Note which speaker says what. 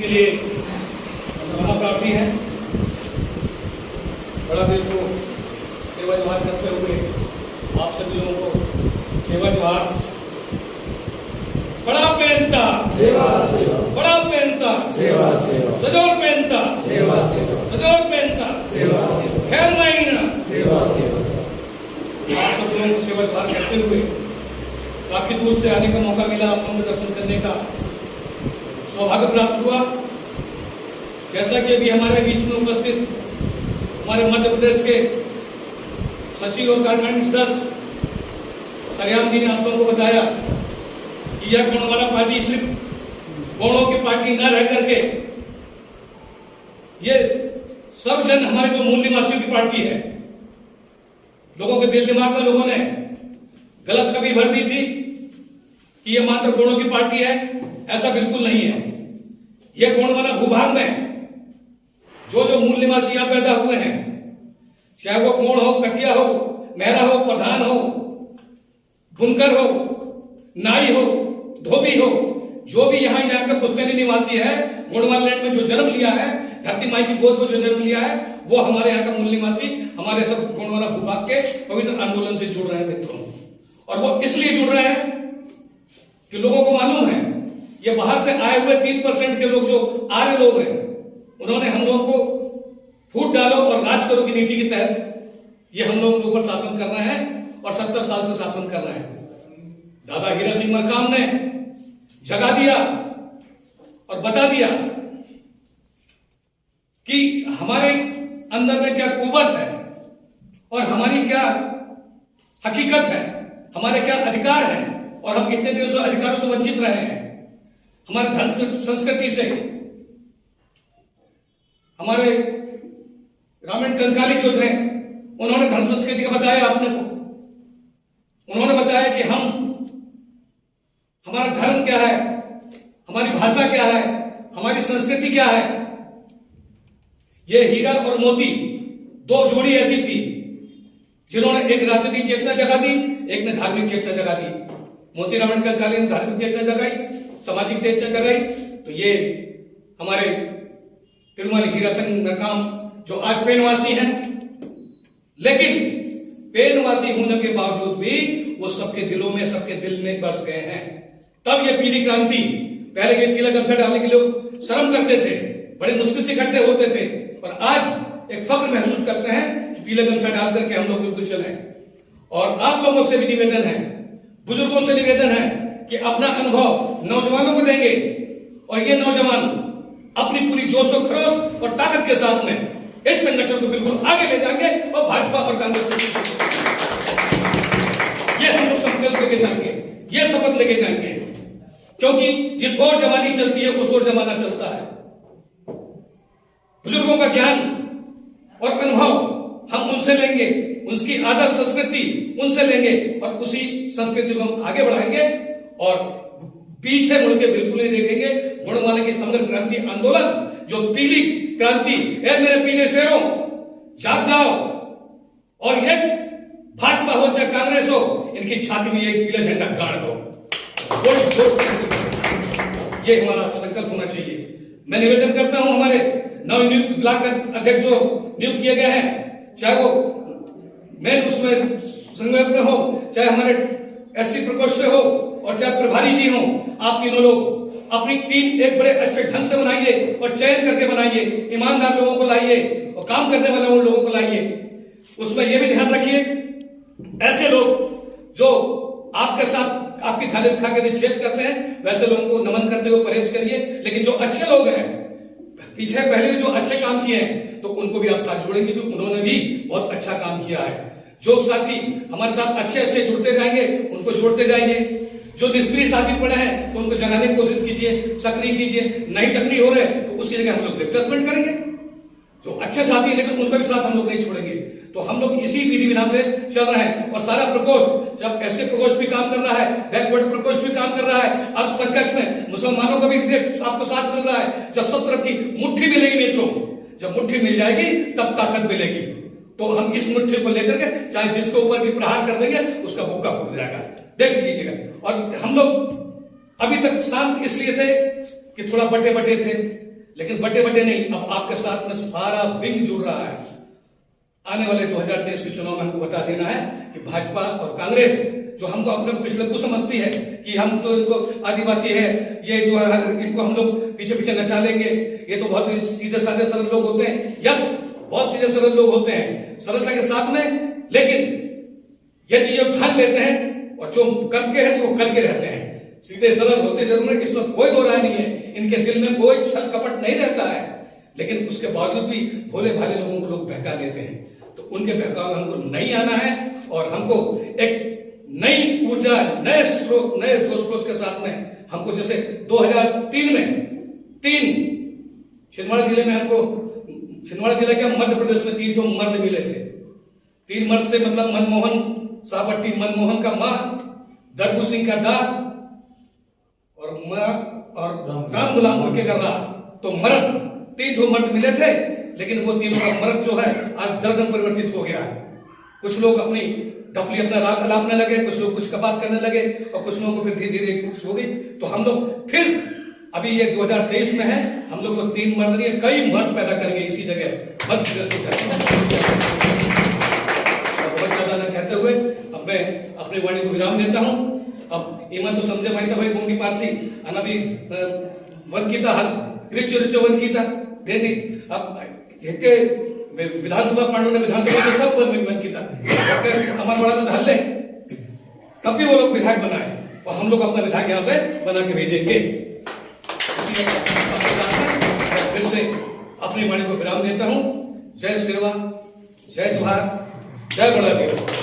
Speaker 1: के लिए क्षमा प्रार्थी है। बड़ा देश को सेवा जोहार करते हुए आप सभी लोगों को सेवा जोहार। बड़ा पहनता
Speaker 2: सेवा सेवा
Speaker 1: बड़ा पहनता
Speaker 2: सेवा सेवा
Speaker 1: सजोर पहनता
Speaker 2: सेवा सेवा
Speaker 1: सजोर पहनता
Speaker 2: सेवा सेवा
Speaker 1: खैर महीना
Speaker 2: सेवा सेवा।
Speaker 1: आप सब लोगों को सेवा जोहार करते हुए काफी दूर से आने का मौका मिला, आप लोगों को दर्शन करने का सौभाग्य प्राप्त हुआ। जैसा कि अभी हमारे बीच में उपस्थित हमारे मध्य प्रदेश के सचिव और कार्यकारिणी सदस्य सरयाम जी ने आप लोगों को बताया कि यह गौणवाला पार्टी सिर्फ गौणों की पार्टी न रह करके ये सब जन हमारे जो मूल निवासियों की पार्टी है। लोगों के दिल दिमाग में लोगों ने गलत छवि भर दी थी कि यह मात्र गौणों की पार्टी है। ऐसा बिल्कुल नहीं है। यह गौणवाला भूभाग में जो जो मूल निवासी यहां पैदा हुए हैं, चाहे वो गौण हो, कटिया हो, मेहरा हो, प्रधान हो, बुनकर हो, नाई हो, धोबी हो, जो भी यहाँ का पुश्तैनी निवासी है, गौणवाला लैंड में जो जन्म लिया है, धरती माई की गोद में जो जन्म लिया है, वो हमारे यहाँ का मूल निवासी हमारे सब गौणवाला भूभाग के पवित्र आंदोलन से जुड़ रहे हैं मित्रों। और वो इसलिए जुड़ रहे हैं कि लोगों को मालूम है ये बाहर से आए हुए 3% के लोग जो आर्य लोग हैं, उन्होंने हम लोगों को फूट डालो और राज करो की नीति के तहत ये हम लोगों के ऊपर शासन कर रहे हैं और 70 साल से शासन कर रहे हैं। दादा हीरा सिंह मरकाम ने जगा दिया और बता दिया कि हमारे अंदर में क्या कुवत है और हमारी क्या हकीकत है, हमारे क्या अधिकार है, और हम कितने दिनों से अधिकारों से वंचित रहे हैं। हमारे धन संस्कृति से हमारे रामायण कंकाली जो थे, उन्होंने धर्म संस्कृति का बताया अपने को। उन्होंने बताया कि हमारा धर्म क्या है, हमारी भाषा क्या है, हमारी संस्कृति क्या है। ये हीरा और मोती दो जोड़ी ऐसी थी जिन्होंने एक राजनीतिक चेतना जगा दी, एक ने धार्मिक चेतना जगा दी। मोती रामायण कंकाली ने धार्मिक चेतना जगाई, सामाजिक चेतना जगाई, तो ये हमारे तिरुमल हीरा सिंह मरकाम जो आज पेनवासी हैं, लेकिन पेनवासी होने के बावजूद भी वो सबके दिलों में, सबके दिल में बस गए हैं। तब ये पीली क्रांति, पहले ये पीला गमछा डालने के लोग शर्म करते थे, बड़ी मुश्किल से इकट्ठे होते थे, और आज एक फख्र महसूस करते हैं कि पीला गमछा डाल करके हम लोग बिल्कुल चलें। और आप लोगों से भी निवेदन है, बुजुर्गों से निवेदन है कि अपना अनुभव नौजवानों को देंगे और ये नौजवान अपनी पूरी जोश और खरोश और ताकत के साथ में इस संगठन को बिल्कुल आगे ले जाएंगे और भाजपा और कांग्रेस को ये हम लोग संकल्प लेके जाएंगे, ये शपथ लेके जाएंगे, क्योंकि जिस ओर जवानी चलती है उस ओर जमाना चलता है। बुजुर्गों का ज्ञान और अनुभव हम उनसे लेंगे, उसकी आदर संस्कृति उनसे लेंगे और उसी संस्कृति को हम आगे बढ़ाएंगे और पीछे मुड़ के बिल्कुल नहीं देखेंगे। गौणवाला की समग्र क्रांति आंदोलन जो पीली क्रांति, ए मेरे पीले शेरों जाग जाओ, और ये भाजपा हो चाहे कांग्रेस हो, इनकी छाती में एक पीला झंडा गाड़ दो। ये हमारा संकल्प होना चाहिए। मैं निवेदन करता हूं हमारे नवनियुक्त ब्लॉक अध्यक्ष जो नियुक्त किए गए हैं, चाहे वो मेन उसमें संगठन में हो, चाहे हमारे एससी प्रकोष्ठ से हो और चाहे प्रभारी जी हो, आप तीनों लोग अपनी टीम एक बड़े अच्छे ढंग से बनाइए और चयन करके बनाइए, ईमानदार लोगों को लाइए और काम करने वाले उन लोगों को लाइए। उसमें यह भी ध्यान रखिए ऐसे लोग जो आपके साथ आपकी थाली खा के निषेध करते हैं, वैसे लोगों को नमन करते हुए परहेज करिए। लेकिन जो अच्छे लोग हैं, पीछे पहले भी जो अच्छे काम किए हैं, तो उनको भी आप साथ जोड़ेंगे क्योंकि उन्होंने भी बहुत अच्छा काम किया है। जो साथी हमारे साथ अच्छे अच्छे जुड़ते जाएंगे उनको जोड़ते जाइए। जो निष्क्रिय साथी पड़े हैं तो उनको जगाने की कोशिश कीजिए, सक्रिय कीजिए। नहीं सक्रिय हो रहे तो उसकी जगह हम लोग रिप्लेसमेंट करेंगे। जो अच्छे साथी लेकिन उनका भी साथ हम लोग नहीं छोड़ेंगे। तो हम लोग इसी विधि विधान से चल रहे हैं और सारा प्रकोष्ठ, जब ऐसे प्रकोष्ठ भी काम कर रहा है, बैकवर्ड प्रकोष्ठ भी काम कर रहा है, अल्पसंख्यक में मुसलमानों का भी आपको साथ मिल रहा है। जब सब तरफ की मुट्ठी मिलेगी मित्रों, जब मुट्ठी मिल जाएगी तब ताकत मिलेगी। तो हम इस मुट्ठी को लेकर के चाहे जिसके ऊपर भी प्रहार कर देंगे उसका भुक्का फूट जाएगा, देख लीजिएगा। और हम लोग अभी तक शांत इसलिए थे कि थोड़ा बटे बटे थे, लेकिन बटे बटे नहीं, अब आपके साथ में सारा विंग जुड़ रहा है। आने वाले 2023 के चुनाव में हमको बता देना है कि भाजपा और कांग्रेस जो हमको अपने को पिछले को समझती है कि हम तो इनको आदिवासी है, ये जो है इनको हम लोग पीछे पीछे नचा लेंगे, ये तो बहुत ही सीधे साधे सरल लोग होते हैं। यस, बहुत सीधे सरल लोग होते हैं सरलता के साथ में, लेकिन यदि ये ठान लेते हैं और जो करके है तो वो करके रहते हैं। सीधे सरल होते जरूर है, इसमें कोई दो राय नहीं है, इनके दिल में कोई छल कपट नहीं रहता है, लेकिन उसके बावजूद भी भोले भाले लोगों को लोग बहका लेते हैं। तो उनके बहकाव में हमको नहीं आना है और हमको एक नई ऊर्जा, नए स्रोत, नए जोश खरोश के साथ में हमको, जैसे 2003 में छिंदवाड़ा जिले में हमको, छिंदवाड़ा जिला क्या मध्य प्रदेश में 3 मर्द मिले थे। 3 मर्द से मतलब मनमोहन साबट्टी, मनमोहन का मां, दरबू सिंह का दा और राम गुलाम उनके का रा। तो मर्द 3 मर्द मिले थे, लेकिन वो 3 का मर्द जो है आज दर्दन परिवर्तित हो गया। कुछ लोग अपनी डपली अपना राग अलापने लगे, कुछ लोग कुछ कबात करने लगे और कुछ लोगों को फिर धीरे धीरे कुछ हो गई। तो हम लोग फिर अभी ये 2023 में है, हम लोग को 3 मर्द नहीं कई मर्द पैदा करेंगे इसी जगह मध्य प्रदेश को। बहुत ज्यादा न कहते हुए अब मैं अपनी वाणी को विराम देता हूं। अब इमा तो समझे भाई भाई गोंडी पारसी अनबी वन कीता हाल रिचो रिचो वन कीता देनी। अब हेते विधानसभा पांडु ने विधानसभा के सब वन कीता हमारे बड़ा में धाल ले, तब भी वो लोग विधायक बनाए और हम लोग अपना विधायक यहां से बना के भेजेंगे। फिर से अपनी वाणी को विराम देता हूं। जय श्री राम, जय जोहार, जय बड़ा देव।